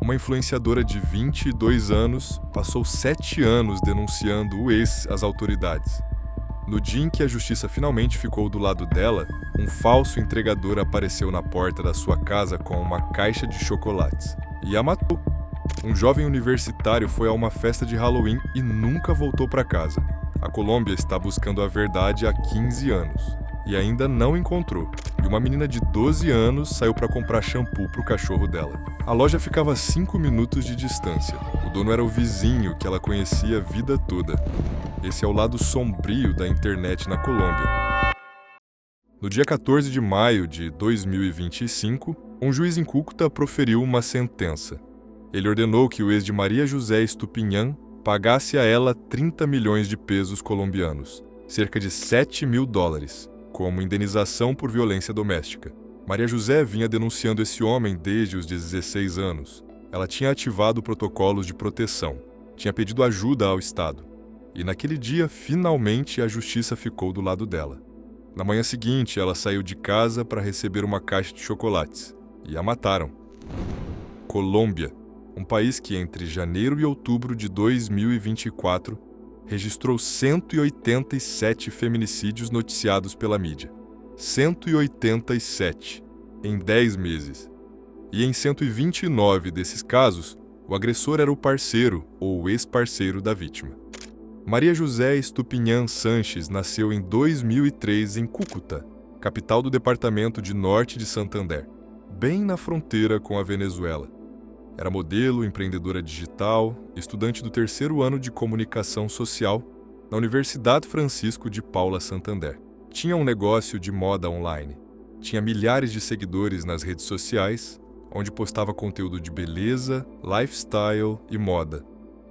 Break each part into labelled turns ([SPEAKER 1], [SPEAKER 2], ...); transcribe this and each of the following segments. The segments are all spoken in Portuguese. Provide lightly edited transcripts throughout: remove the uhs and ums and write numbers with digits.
[SPEAKER 1] Uma influenciadora de 22 anos passou 7 anos denunciando o ex às autoridades. No dia em que a justiça finalmente ficou do lado dela, um falso entregador apareceu na porta da sua casa com uma caixa de chocolates e a matou. Um jovem universitário foi a uma festa de Halloween e nunca voltou para casa. A Colômbia está buscando a verdade há 15 anos e ainda não encontrou. E uma menina de 12 anos saiu para comprar shampoo para o cachorro dela. A loja ficava a 5 minutos de distância. O dono era o vizinho que ela conhecia a vida toda. Esse é o lado sombrio da internet na Colômbia. No dia 14 de maio de 2025, um juiz em Cúcuta proferiu uma sentença. Ele ordenou que o ex de Maria José Estupiñán pagasse a ela 30 milhões de pesos colombianos, cerca de 7 mil dólares, como indenização por violência doméstica. Maria José vinha denunciando esse homem desde os 16 anos. Ela tinha ativado protocolos de proteção, tinha pedido ajuda ao Estado. E naquele dia, finalmente, a justiça ficou do lado dela. Na manhã seguinte, ela saiu de casa para receber uma caixa de chocolates. E a mataram. Colômbia, um país que entre janeiro e outubro de 2024 registrou 187 feminicídios noticiados pela mídia. 187 em 10 meses. E em 129 desses casos, o agressor era o parceiro ou ex-parceiro da vítima. Maria José Estupiñán Sanches nasceu em 2003 em Cúcuta, capital do departamento de Norte de Santander, bem na fronteira com a Venezuela. Era modelo, empreendedora digital, estudante do 3º ano de comunicação social na Universidade Francisco de Paula Santander. Tinha um negócio de moda online. Tinha milhares de seguidores nas redes sociais, onde postava conteúdo de beleza, lifestyle e moda.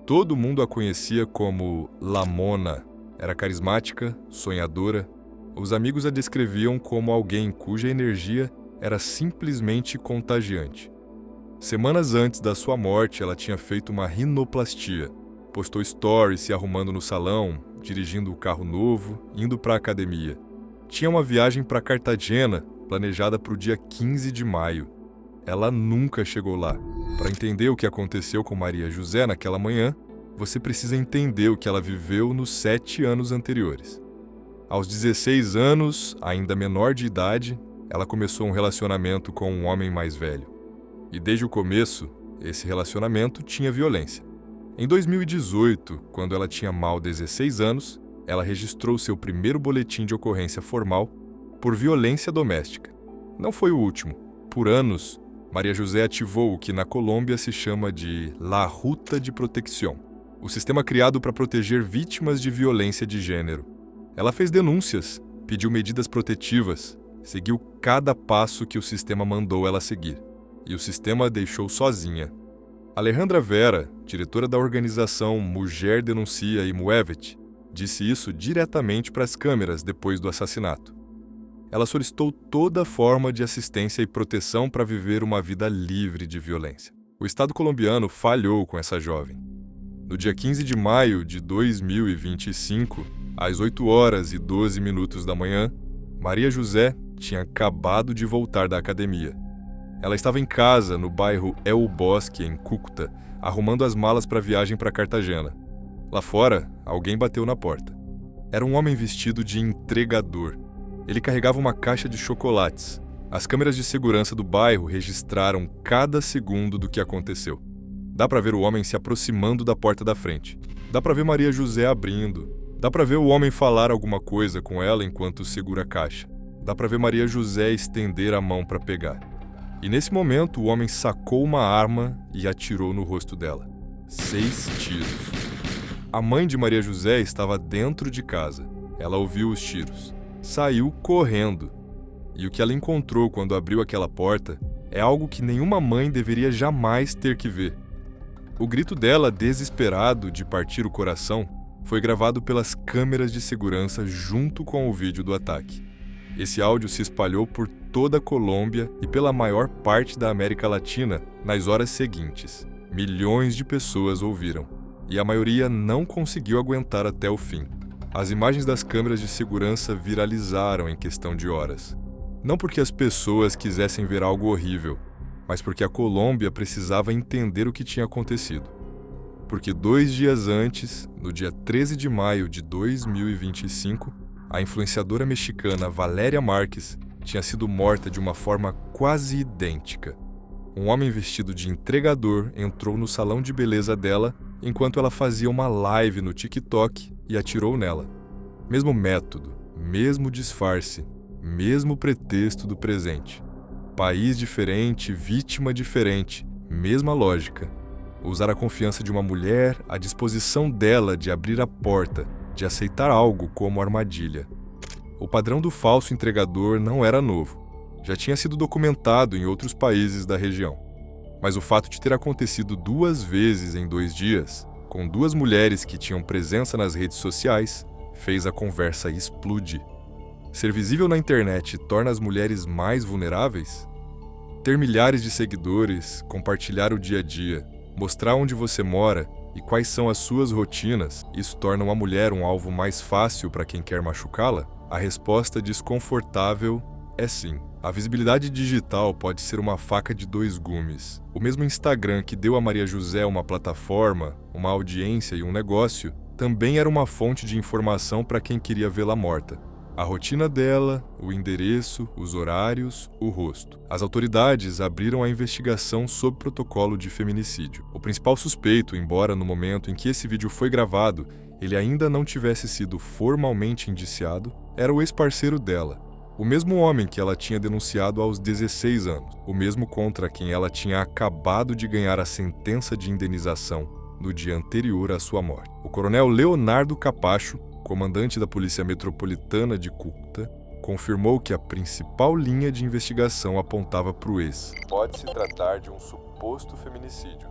[SPEAKER 1] Todo mundo a conhecia como La Mona. Era carismática, sonhadora. Os amigos a descreviam como alguém cuja energia era simplesmente contagiante. Semanas antes da sua morte, ela tinha feito uma rinoplastia. Postou stories se arrumando no salão, dirigindo o carro novo, indo para a academia. Tinha uma viagem para Cartagena, planejada para o dia 15 de maio. Ela nunca chegou lá. Para entender o que aconteceu com Maria José naquela manhã, você precisa entender o que ela viveu nos 7 anos anteriores. Aos 16 anos, ainda menor de idade, ela começou um relacionamento com um homem mais velho. E desde o começo, esse relacionamento tinha violência. Em 2018, quando ela tinha mal 16 anos, ela registrou seu primeiro boletim de ocorrência formal por violência doméstica. Não foi o último. Por anos, Maria José ativou o que na Colômbia se chama de La Ruta de Protección, o sistema criado para proteger vítimas de violência de gênero. Ela fez denúncias, pediu medidas protetivas, seguiu cada passo que o sistema mandou ela seguir. E o sistema a deixou sozinha. Alejandra Vera, diretora da organização Mulher Denuncia e Muévete, disse isso diretamente para as câmeras depois do assassinato. Ela solicitou toda forma de assistência e proteção para viver uma vida livre de violência. O Estado colombiano falhou com essa jovem. No dia 15 de maio de 2025, às 8h12 da manhã, Maria José tinha acabado de voltar da academia. Ela estava em casa, no bairro El Bosque, em Cúcuta, arrumando as malas para a viagem para Cartagena. Lá fora, alguém bateu na porta. Era um homem vestido de entregador. Ele carregava uma caixa de chocolates. As câmeras de segurança do bairro registraram cada segundo do que aconteceu. Dá para ver o homem se aproximando da porta da frente. Dá para ver Maria José abrindo. Dá para ver o homem falar alguma coisa com ela enquanto segura a caixa. Dá para ver Maria José estender a mão para pegar. E nesse momento, o homem sacou uma arma e atirou no rosto dela. 6 tiros. A mãe de Maria José estava dentro de casa. Ela ouviu os tiros. Saiu correndo. E o que ela encontrou quando abriu aquela porta é algo que nenhuma mãe deveria jamais ter que ver. O grito dela, desesperado de partir o coração, foi gravado pelas câmeras de segurança junto com o vídeo do ataque. Esse áudio se espalhou por toda a Colômbia e pela maior parte da América Latina nas horas seguintes. Milhões de pessoas ouviram, e a maioria não conseguiu aguentar até o fim. As imagens das câmeras de segurança viralizaram em questão de horas. Não porque as pessoas quisessem ver algo horrível, mas porque a Colômbia precisava entender o que tinha acontecido. Porque 2 dias antes, no dia 13 de maio de 2025, a influenciadora mexicana Valéria Márquez tinha sido morta de uma forma quase idêntica. Um homem vestido de entregador entrou no salão de beleza dela enquanto ela fazia uma live no TikTok e atirou nela. Mesmo método, mesmo disfarce, mesmo pretexto do presente. País diferente, vítima diferente, mesma lógica. Usar a confiança de uma mulher, a disposição dela de abrir a porta, de aceitar algo como armadilha. O padrão do falso entregador não era novo. Já tinha sido documentado em outros países da região. Mas o fato de ter acontecido 2 vezes em 2 dias, com 2 mulheres que tinham presença nas redes sociais, fez a conversa explodir. Ser visível na internet torna as mulheres mais vulneráveis? Ter milhares de seguidores, compartilhar o dia a dia, mostrar onde você mora e quais são as suas rotinas, isso torna uma mulher um alvo mais fácil para quem quer machucá-la? A resposta desconfortável é sim. A visibilidade digital pode ser uma faca de 2 gumes. O mesmo Instagram que deu a Maria José uma plataforma, uma audiência e um negócio, também era uma fonte de informação para quem queria vê-la morta. A rotina dela, o endereço, os horários, o rosto. As autoridades abriram a investigação sob protocolo de feminicídio. O principal suspeito, embora no momento em que esse vídeo foi gravado, ele ainda não tivesse sido formalmente indiciado, era o ex-parceiro dela. O mesmo homem que ela tinha denunciado aos 16 anos. O mesmo contra quem ela tinha acabado de ganhar a sentença de indenização no dia anterior à sua morte. O coronel Leonardo Capacho, comandante da Polícia Metropolitana de Cúcuta, confirmou que a principal linha de investigação apontava para o ex. Pode se tratar de um suposto feminicídio,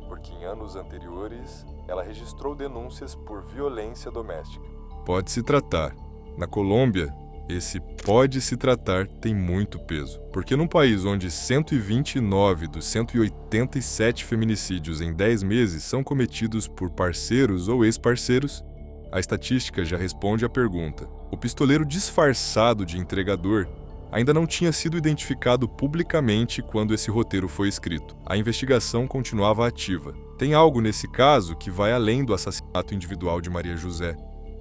[SPEAKER 1] porque em anos anteriores ela registrou denúncias por violência doméstica. Pode se tratar. Na Colômbia, esse pode se tratar tem muito peso, porque num país onde 129 dos 187 feminicídios em 10 meses são cometidos por parceiros ou ex-parceiros, a estatística já responde à pergunta. O pistoleiro disfarçado de entregador ainda não tinha sido identificado publicamente quando esse roteiro foi escrito. A investigação continuava ativa. Tem algo nesse caso que vai além do assassinato individual de Maria José.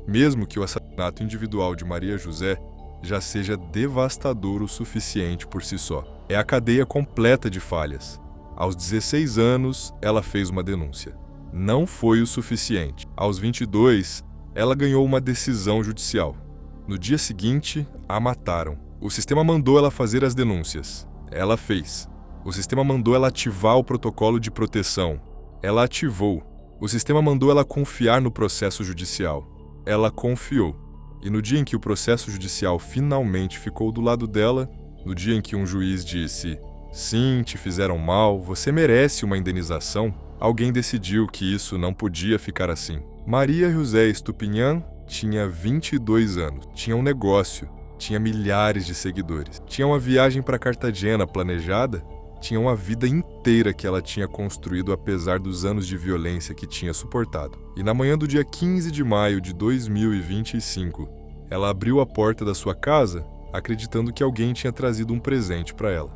[SPEAKER 1] Mesmo que o assassinato individual de Maria José já seja devastador o suficiente por si só. É a cadeia completa de falhas. Aos 16 anos, ela fez uma denúncia. Não foi o suficiente. Aos 22, ela ganhou uma decisão judicial. No dia seguinte, a mataram. O sistema mandou ela fazer as denúncias. Ela fez. O sistema mandou ela ativar o protocolo de proteção. Ela ativou. O sistema mandou ela confiar no processo judicial. Ela confiou. E no dia em que o processo judicial finalmente ficou do lado dela, no dia em que um juiz disse: "Sim, te fizeram mal, você merece uma indenização", alguém decidiu que isso não podia ficar assim. Maria José Estupiñán tinha 22 anos, tinha um negócio, tinha milhares de seguidores, tinha uma viagem para Cartagena planejada, tinha uma vida inteira que ela tinha construído apesar dos anos de violência que tinha suportado. E na manhã do dia 15 de maio de 2025, ela abriu a porta da sua casa acreditando que alguém tinha trazido um presente para ela.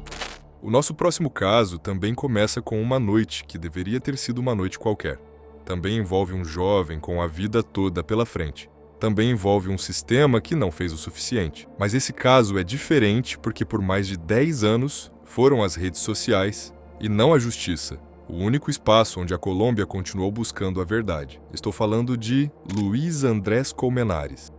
[SPEAKER 1] O nosso próximo caso também começa com uma noite que deveria ter sido uma noite qualquer. Também envolve um jovem com a vida toda pela frente. Também envolve um sistema que não fez o suficiente. Mas esse caso é diferente porque por mais de 10 anos foram as redes sociais e não a justiça, o único espaço onde a Colômbia continuou buscando a verdade. Estou falando de Luiz Andrés Colmenares.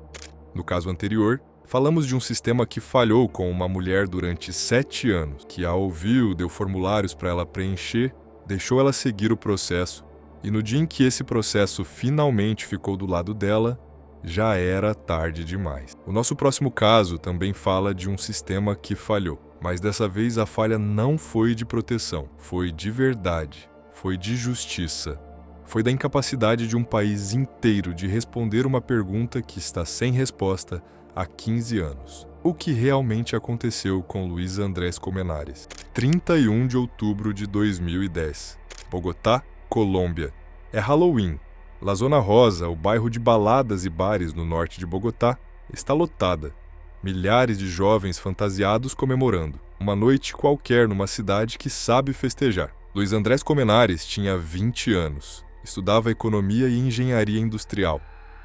[SPEAKER 1] No caso anterior, falamos de um sistema que falhou com uma mulher durante 7 anos, que a ouviu, deu formulários para ela preencher, deixou ela seguir o processo, e no dia em que esse processo finalmente ficou do lado dela, já era tarde demais. O nosso próximo caso também fala de um sistema que falhou, mas dessa vez a falha não foi de proteção, foi de verdade, foi de justiça. Foi da incapacidade de um país inteiro de responder uma pergunta que está sem resposta há 15 anos. O que realmente aconteceu com Luiz Andrés Colmenares? 31 de outubro de 2010. Bogotá, Colômbia. É Halloween. La Zona Rosa, o bairro de baladas e bares no norte de Bogotá, está lotada. Milhares de jovens fantasiados comemorando. Uma noite qualquer numa cidade que sabe festejar. Luiz Andrés Comenares tinha 20 anos. Estudava economia e engenharia industrial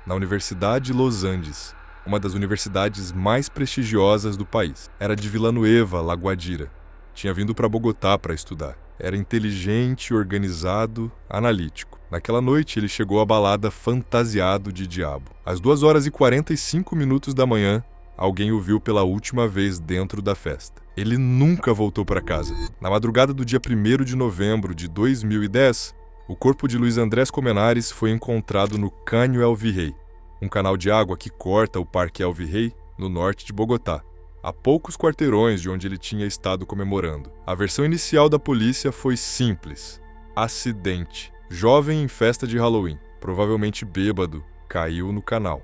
[SPEAKER 1] na Universidade de Los Andes, uma das universidades mais prestigiosas do país. Era de Villanueva, La Guajira. Tinha vindo para Bogotá para estudar. Era inteligente, organizado, analítico. Naquela noite ele chegou à balada fantasiado de diabo. Às 2h45 da manhã, alguém o viu pela última vez dentro da festa. Ele nunca voltou para casa. Na madrugada do dia 1º de novembro de 2010, o corpo de Luiz Andrés Comenares foi encontrado no Caño El Virrey, um canal de água que corta o Parque El Virrey, no norte de Bogotá, a poucos quarteirões de onde ele tinha estado comemorando. A versão inicial da polícia foi simples: acidente. Jovem em festa de Halloween, provavelmente bêbado, caiu no canal.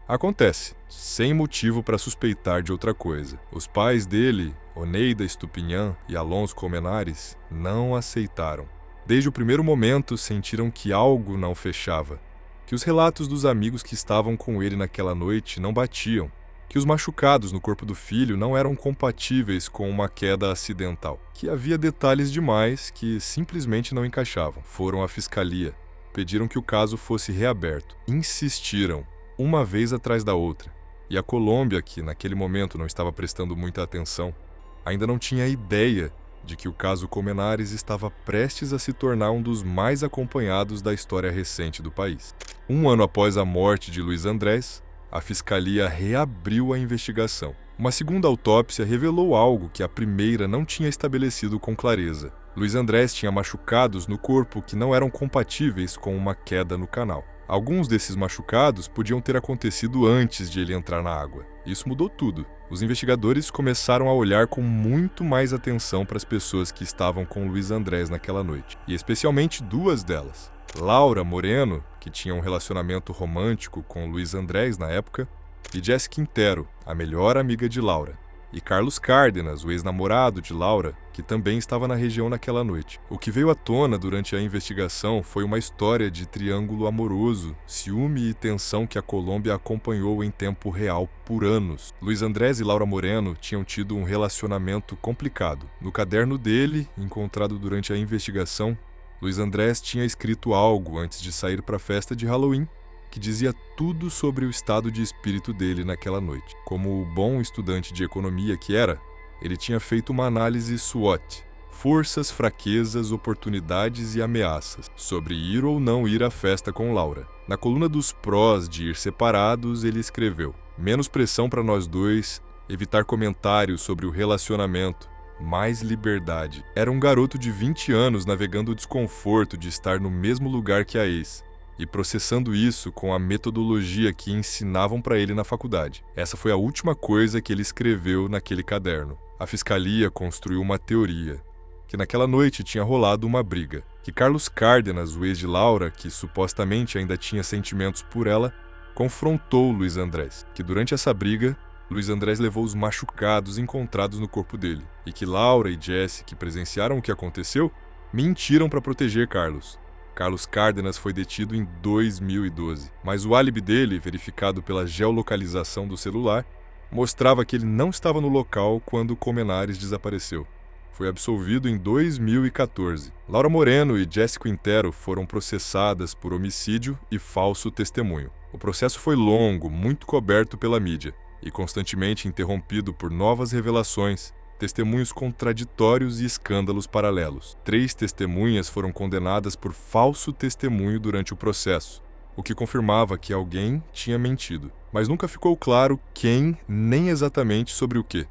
[SPEAKER 1] Acontece, sem motivo para suspeitar de outra coisa. Os pais dele, Oneida Estupinhan e Alonso Comenares, não aceitaram. Desde o primeiro momento sentiram que algo não fechava, que os relatos dos amigos que estavam com ele naquela noite não batiam, que os machucados no corpo do filho não eram compatíveis com uma queda acidental, que havia detalhes demais que simplesmente não encaixavam. Foram à fiscalia, pediram que o caso fosse reaberto, insistiram, uma vez atrás da outra, e a Colômbia, que naquele momento não estava prestando muita atenção, ainda não tinha ideia de que o caso Comenares estava prestes a se tornar um dos mais acompanhados da história recente do país. Um ano após a morte de Luiz Andrés, a fiscalia reabriu a investigação. Uma segunda autópsia revelou algo que a primeira não tinha estabelecido com clareza. Luiz Andrés tinha machucados no corpo que não eram compatíveis com uma queda no canal. Alguns desses machucados podiam ter acontecido antes de ele entrar na água. Isso mudou tudo. Os investigadores começaram a olhar com muito mais atenção para as pessoas que estavam com Luiz Andrés naquela noite, e especialmente duas delas. Laura Moreno, que tinha um relacionamento romântico com Luiz Andrés na época, e Jesse Quintero, a melhor amiga de Laura, e Carlos Cárdenas, o ex-namorado de Laura, que também estava na região naquela noite. O que veio à tona durante a investigação foi uma história de triângulo amoroso, ciúme e tensão que a Colômbia acompanhou em tempo real por anos. Luiz Andrés e Laura Moreno tinham tido um relacionamento complicado. No caderno dele, encontrado durante a investigação, Luiz Andrés tinha escrito algo antes de sair para a festa de Halloween, que dizia tudo sobre o estado de espírito dele naquela noite. Como o bom estudante de economia que era, ele tinha feito uma análise SWOT, forças, fraquezas, oportunidades e ameaças, sobre ir ou não ir à festa com Laura. Na coluna dos prós de ir separados, ele escreveu: menos pressão para nós dois, evitar comentários sobre o relacionamento, mais liberdade. Era um garoto de 20 anos navegando o desconforto de estar no mesmo lugar que a ex, e processando isso com a metodologia que ensinavam para ele na faculdade. Essa foi a última coisa que ele escreveu naquele caderno. A fiscalia construiu uma teoria, que naquela noite tinha rolado uma briga, que Carlos Cárdenas, o ex de Laura, que supostamente ainda tinha sentimentos por ela, confrontou Luiz Andrés, que durante essa briga, Luiz Andrés levou os machucados encontrados no corpo dele, e que Laura e Jesse, que presenciaram o que aconteceu, mentiram para proteger Carlos. Carlos Cárdenas foi detido em 2012, mas o álibi dele, verificado pela geolocalização do celular, mostrava que ele não estava no local quando Comenares desapareceu. Foi absolvido em 2014. Laura Moreno e Jesse Quintero foram processadas por homicídio e falso testemunho. O processo foi longo, muito coberto pela mídia, e constantemente interrompido por novas revelações, testemunhos contraditórios e escândalos paralelos. 3 testemunhas foram condenadas por falso testemunho durante o processo, o que confirmava que alguém tinha mentido. Mas nunca ficou claro quem, nem exatamente sobre o quê.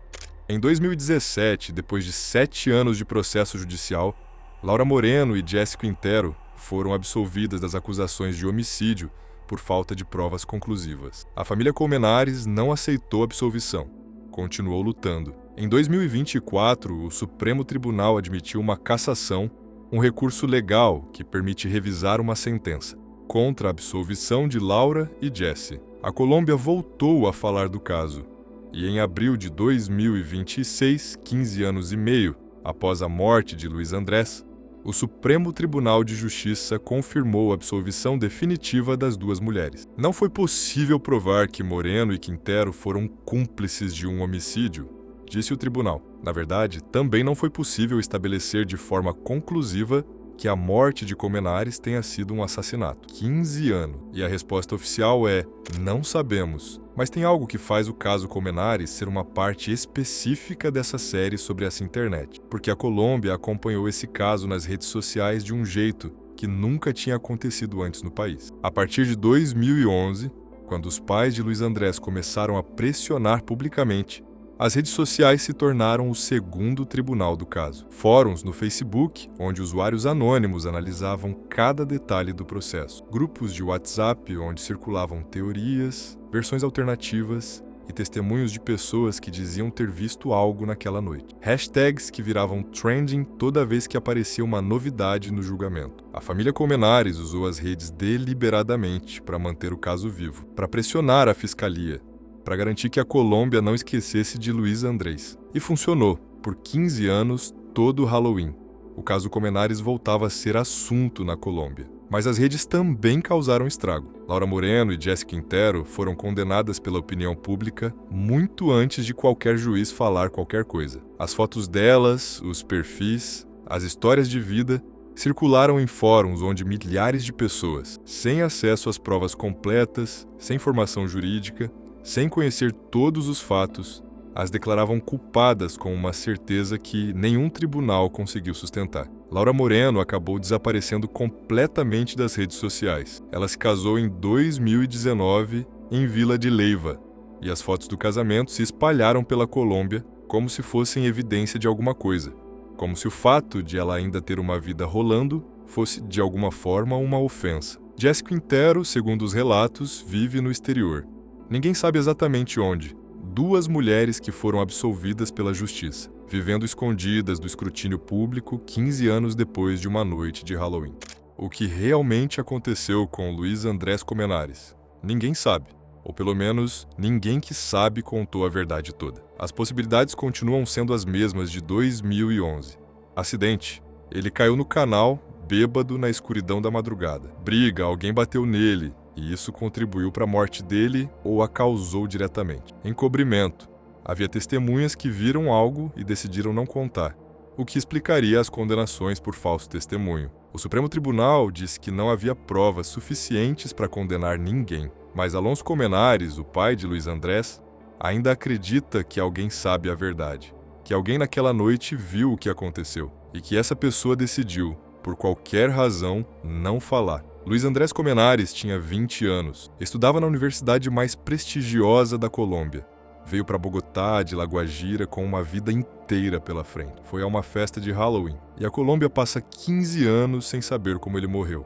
[SPEAKER 1] Em 2017, depois de 7 anos de processo judicial, Laura Moreno e Jesse Quintero foram absolvidas das acusações de homicídio por falta de provas conclusivas. A família Comenares não aceitou a absolvição, continuou lutando. Em 2024, o Supremo Tribunal admitiu uma cassação, um recurso legal que permite revisar uma sentença, contra a absolvição de Laura e Jesse. A Colômbia voltou a falar do caso, e em abril de 2026, 15 anos e meio após a morte de Luiz Andrés, o Supremo Tribunal de Justiça confirmou a absolvição definitiva das 2 mulheres. Não foi possível provar que Moreno e Quintero foram cúmplices de um homicídio, disse o tribunal. Na verdade, também não foi possível estabelecer de forma conclusiva que a morte de Comenares tenha sido um assassinato. 15 anos. E a resposta oficial é: não sabemos. Mas tem algo que faz o caso Comenares ser uma parte específica dessa série sobre essa internet. Porque a Colômbia acompanhou esse caso nas redes sociais de um jeito que nunca tinha acontecido antes no país. A partir de 2011, quando os pais de Luiz Andrés começaram a pressionar publicamente, as redes sociais se tornaram o segundo tribunal do caso. Fóruns no Facebook, onde usuários anônimos analisavam cada detalhe do processo. Grupos de WhatsApp, onde circulavam teorias, versões alternativas e testemunhos de pessoas que diziam ter visto algo naquela noite. Hashtags que viravam trending toda vez que aparecia uma novidade no julgamento. A família Comenares usou as redes deliberadamente para manter o caso vivo, para pressionar a fiscalia, para garantir que a Colômbia não esquecesse de Luiz Andrés. E funcionou. Por 15 anos, todo o Halloween, o caso Comenares voltava a ser assunto na Colômbia. Mas as redes também causaram estrago. Laura Moreno e Jessica Quintero foram condenadas pela opinião pública muito antes de qualquer juiz falar qualquer coisa. As fotos delas, os perfis, as histórias de vida circularam em fóruns onde milhares de pessoas, sem acesso às provas completas, sem formação jurídica, sem conhecer todos os fatos, as declaravam culpadas com uma certeza que nenhum tribunal conseguiu sustentar. Laura Moreno acabou desaparecendo completamente das redes sociais. Ela se casou em 2019 em Vila de Leyva, e as fotos do casamento se espalharam pela Colômbia como se fossem evidência de alguma coisa, como se o fato de ela ainda ter uma vida rolando fosse, de alguma forma, uma ofensa. Jessica Quintero, segundo os relatos, vive no exterior. Ninguém sabe exatamente onde. 2 mulheres que foram absolvidas pela justiça, vivendo escondidas do escrutínio público 15 anos depois de uma noite de Halloween. O que realmente aconteceu com Luiz Andrés Comenares? Ninguém sabe. Ou pelo menos, ninguém que sabe contou a verdade toda. As possibilidades continuam sendo as mesmas de 2011. Acidente. Ele caiu no canal, bêbado, na escuridão da madrugada. Briga, alguém bateu nele, e isso contribuiu para a morte dele ou a causou diretamente. Encobrimento. Havia testemunhas que viram algo e decidiram não contar, o que explicaria as condenações por falso testemunho. O Supremo Tribunal disse que não havia provas suficientes para condenar ninguém, mas Alonso Comenares, o pai de Luiz Andrés, ainda acredita que alguém sabe a verdade, que alguém naquela noite viu o que aconteceu e que essa pessoa decidiu, por qualquer razão, não falar. Luiz Andrés Comenares tinha 20 anos, estudava na universidade mais prestigiosa da Colômbia. Veio para Bogotá, de La Guajira, com uma vida inteira pela frente. Foi a uma festa de Halloween. E a Colômbia passa 15 anos sem saber como ele morreu.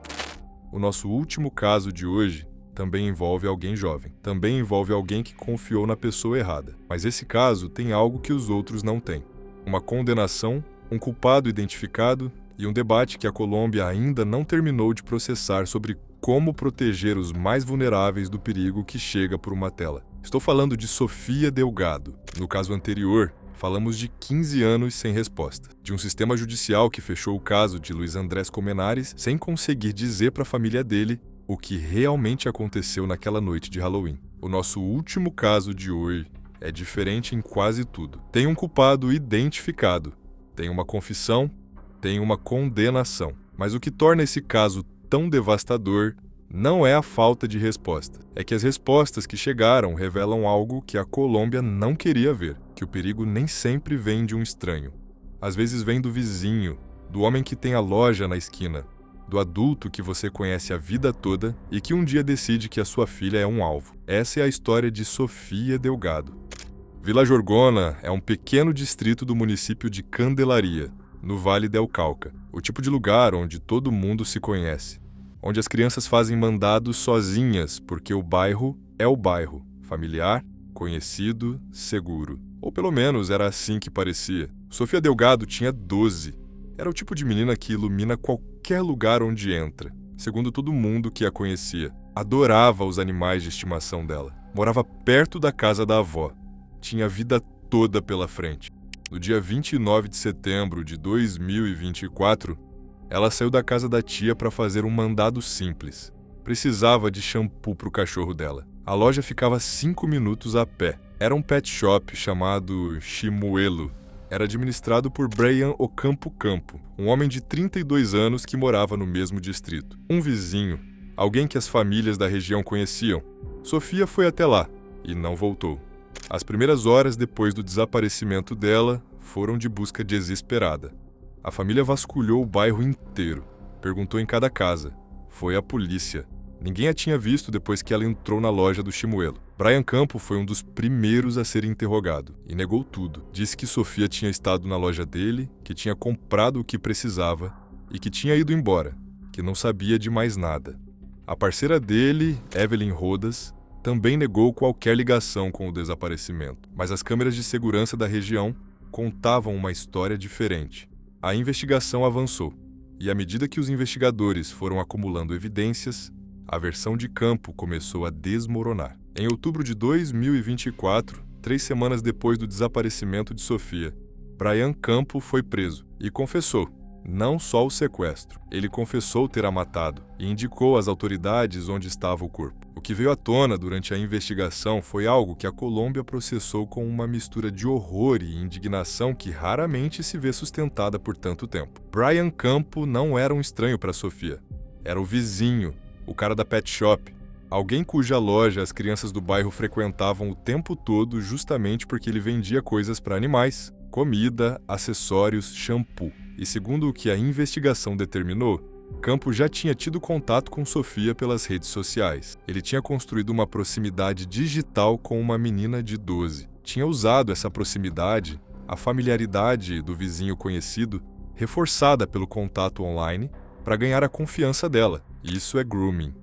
[SPEAKER 1] O nosso último caso de hoje também envolve alguém jovem. Também envolve alguém que confiou na pessoa errada. Mas esse caso tem algo que os outros não têm. Uma condenação, um culpado identificado e um debate que a Colômbia ainda não terminou de processar sobre como proteger os mais vulneráveis do perigo que chega por uma tela. Estou falando de Sofia Delgado. No caso anterior, falamos de 15 anos sem resposta, de um sistema judicial que fechou o caso de Luiz Andrés Comenares sem conseguir dizer para a família dele o que realmente aconteceu naquela noite de Halloween. O nosso último caso de hoje é diferente em quase tudo. Tem um culpado identificado, tem uma confissão, tem uma condenação. Mas o que torna esse caso tão devastador não é a falta de resposta. É que as respostas que chegaram revelam algo que a Colômbia não queria ver, que o perigo nem sempre vem de um estranho. Às vezes vem do vizinho, do homem que tem a loja na esquina, do adulto que você conhece a vida toda e que um dia decide que a sua filha é um alvo. Essa é a história de Sofia Delgado. Vila Jorgona é um pequeno distrito do município de Candelaria, no Vale del Cauca, o tipo de lugar onde todo mundo se conhece, onde as crianças fazem mandados sozinhas porque o bairro é o bairro, familiar, conhecido, seguro. Ou pelo menos era assim que parecia. Sofia Delgado tinha 12. Era o tipo de menina que ilumina qualquer lugar onde entra, segundo todo mundo que a conhecia. Adorava os animais de estimação dela. Morava perto da casa da avó. Tinha a vida toda pela frente. No dia 29 de setembro de 2024, ela saiu da casa da tia para fazer um mandado simples. Precisava de shampoo para o cachorro dela. A loja ficava 5 minutos a pé. Era um pet shop chamado Chimuelo. Era administrado por Brian Ocampo Campo, um homem de 32 anos que morava no mesmo distrito. Um vizinho, alguém que as famílias da região conheciam. Sofia foi até lá e não voltou. As primeiras horas depois do desaparecimento dela foram de busca desesperada. A família vasculhou o bairro inteiro, perguntou em cada casa. Foi a polícia. Ninguém a tinha visto depois que ela entrou na loja do Chimuelo. Brian Campo foi um dos primeiros a ser interrogado e negou tudo. Disse que Sofia tinha estado na loja dele, que tinha comprado o que precisava e que tinha ido embora, que não sabia de mais nada. A parceira dele, Evelyn Rodas, também negou qualquer ligação com o desaparecimento, mas as câmeras de segurança da região contavam uma história diferente. A investigação avançou, e à medida que os investigadores foram acumulando evidências, a versão de Campo começou a desmoronar. Em outubro de 2024, 3 semanas depois do desaparecimento de Sofia, Brian Campo foi preso e confessou, não só o sequestro, ele confessou ter a matado e indicou às autoridades onde estava o corpo. O que veio à tona durante a investigação foi algo que a Colômbia processou com uma mistura de horror e indignação que raramente se vê sustentada por tanto tempo. Brian Campo não era um estranho para Sofia, era o vizinho, o cara da pet shop, alguém cuja loja as crianças do bairro frequentavam o tempo todo justamente porque ele vendia coisas para animais, comida, acessórios, shampoo. E segundo o que a investigação determinou, Campo já tinha tido contato com Sofia pelas redes sociais. Ele tinha construído uma proximidade digital com uma menina de 12. Tinha usado essa proximidade, a familiaridade do vizinho conhecido, reforçada pelo contato online, para ganhar a confiança dela. Isso é grooming.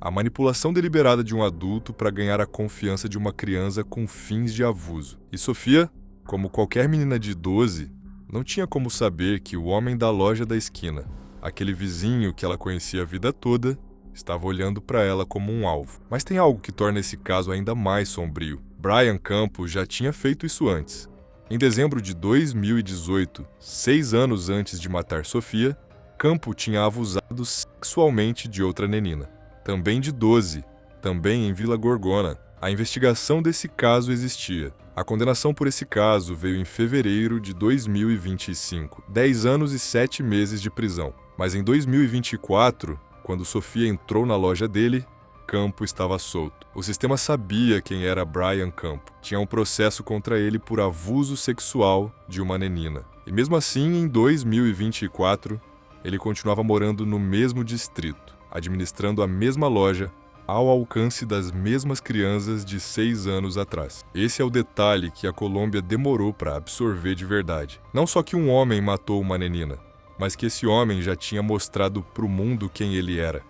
[SPEAKER 1] A manipulação deliberada de um adulto para ganhar a confiança de uma criança com fins de abuso. E Sofia, como qualquer menina de 12, não tinha como saber que o homem da loja da esquina, aquele vizinho que ela conhecia a vida toda, estava olhando para ela como um alvo. Mas tem algo que torna esse caso ainda mais sombrio. Brian Campo já tinha feito isso antes. Em dezembro de 2018, 6 anos antes de matar Sofia, Campo tinha abusado sexualmente de outra menina, também de 12, também em Vila Gorgona. A investigação desse caso existia. A condenação por esse caso veio em fevereiro de 2025, 10 anos e 7 meses de prisão. Mas em 2024, quando Sofia entrou na loja dele, Campo estava solto. O sistema sabia quem era Brian Campo. Tinha um processo contra ele por abuso sexual de uma menina. E mesmo assim, em 2024, ele continuava morando no mesmo distrito, administrando a mesma loja, ao alcance das mesmas crianças de 6 anos atrás. Esse é o detalhe que a Colômbia demorou para absorver de verdade. Não só que um homem matou uma menina, mas que esse homem já tinha mostrado para o mundo quem ele era.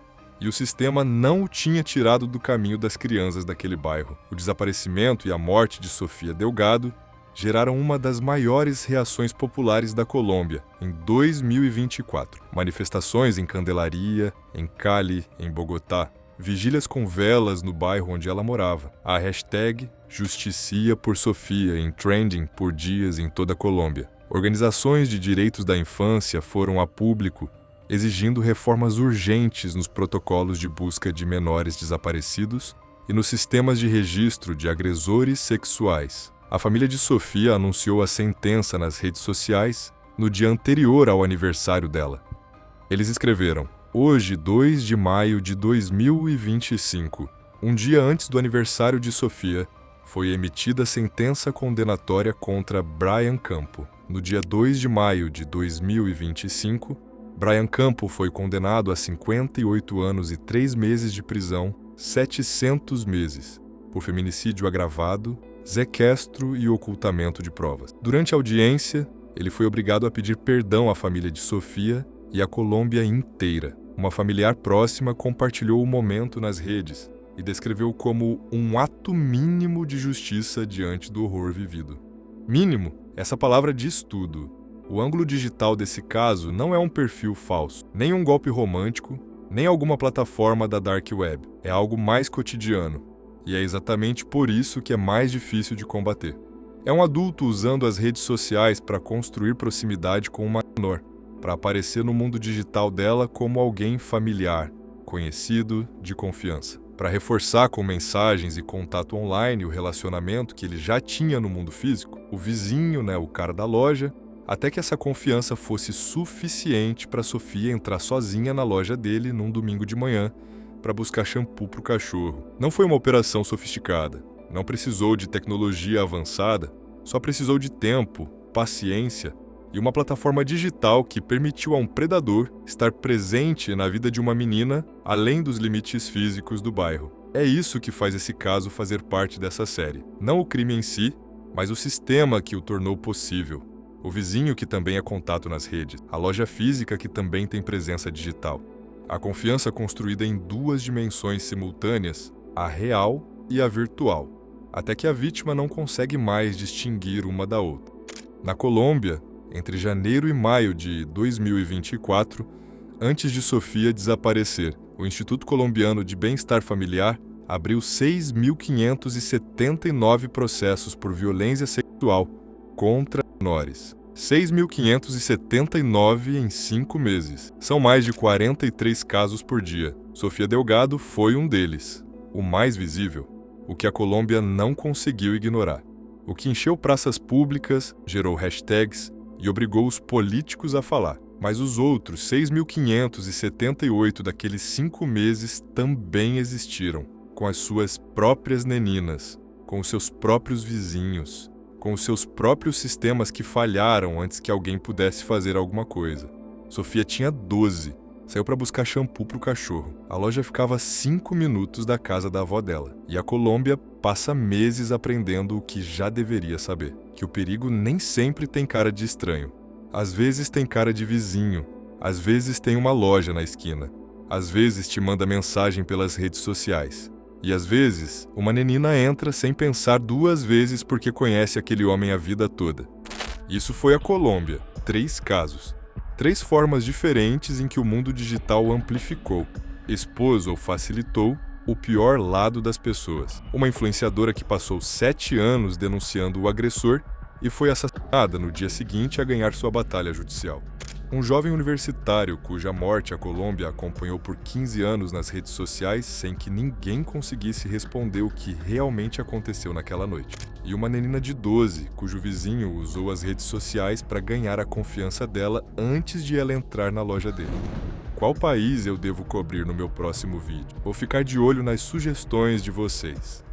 [SPEAKER 1] E o sistema não o tinha tirado do caminho das crianças daquele bairro. O desaparecimento e a morte de Sofia Delgado geraram uma das maiores reações populares da Colômbia em 2024. Manifestações em Candelaria, em Cali, em Bogotá. Vigílias com velas no bairro onde ela morava. A hashtag Justicia por Sofia em trending por dias em toda a Colômbia. Organizações de direitos da infância foram a público exigindo reformas urgentes nos protocolos de busca de menores desaparecidos e nos sistemas de registro de agressores sexuais. A família de Sofia anunciou a sentença nas redes sociais no dia anterior ao aniversário dela. Eles escreveram: hoje, 2 de maio de 2025, um dia antes do aniversário de Sofia, foi emitida a sentença condenatória contra Brian Campo. No dia 2 de maio de 2025, Brian Campo foi condenado a 58 anos e 3 meses de prisão, 700 meses, por feminicídio agravado, sequestro e ocultamento de provas. Durante a audiência, ele foi obrigado a pedir perdão à família de Sofia e à Colômbia inteira. Uma familiar próxima compartilhou o momento nas redes e descreveu como um ato mínimo de justiça diante do horror vivido. Mínimo, essa palavra diz tudo. O ângulo digital desse caso não é um perfil falso, nem um golpe romântico, nem alguma plataforma da Dark Web. É algo mais cotidiano. E é exatamente por isso que é mais difícil de combater. É um adulto usando as redes sociais para construir proximidade com uma menor, para aparecer no mundo digital dela como alguém familiar, conhecido, de confiança. Para reforçar com mensagens e contato online o relacionamento que ele já tinha no mundo físico, o vizinho, o cara da loja, até que essa confiança fosse suficiente para Sofia entrar sozinha na loja dele num domingo de manhã para buscar shampoo para o cachorro. Não foi uma operação sofisticada, não precisou de tecnologia avançada, só precisou de tempo, paciência e uma plataforma digital que permitiu a um predador estar presente na vida de uma menina além dos limites físicos do bairro. É isso que faz esse caso fazer parte dessa série. Não o crime em si, mas o sistema que o tornou possível. O vizinho que também é contato nas redes, a loja física que também tem presença digital. A confiança construída em duas dimensões simultâneas, a real e a virtual, até que a vítima não consegue mais distinguir uma da outra. Na Colômbia, entre janeiro e maio de 2024, antes de Sofia desaparecer, o Instituto Colombiano de Bem-Estar Familiar abriu 6.579 processos por violência sexual contra menores. 6.579 em 5 meses. São mais de 43 casos por dia. Sofia Delgado foi um deles, o mais visível, o que a Colômbia não conseguiu ignorar. O que encheu praças públicas, gerou hashtags e obrigou os políticos a falar. Mas os outros 6.578 daqueles 5 meses também existiram, com as suas próprias neninas, com os seus próprios vizinhos, com os seus próprios sistemas que falharam antes que alguém pudesse fazer alguma coisa. Sofia tinha 12. Saiu para buscar shampoo para o cachorro. A loja ficava a 5 minutos da casa da avó dela. E a Colômbia passa meses aprendendo o que já deveria saber. Que o perigo nem sempre tem cara de estranho. Às vezes tem cara de vizinho. Às vezes tem uma loja na esquina. Às vezes te manda mensagem pelas redes sociais. E às vezes, uma menina entra sem pensar 2 vezes porque conhece aquele homem a vida toda. Isso foi a Colômbia. 3 casos. 3 formas diferentes em que o mundo digital amplificou, expôs ou facilitou o pior lado das pessoas. Uma influenciadora que passou 7 anos denunciando o agressor e foi assassinada no dia seguinte a ganhar sua batalha judicial. Um jovem universitário cuja morte a Colômbia acompanhou por 15 anos nas redes sociais sem que ninguém conseguisse responder o que realmente aconteceu naquela noite. E uma menina de 12, cujo vizinho usou as redes sociais para ganhar a confiança dela antes de ela entrar na loja dele. Qual país eu devo cobrir no meu próximo vídeo? Vou ficar de olho nas sugestões de vocês.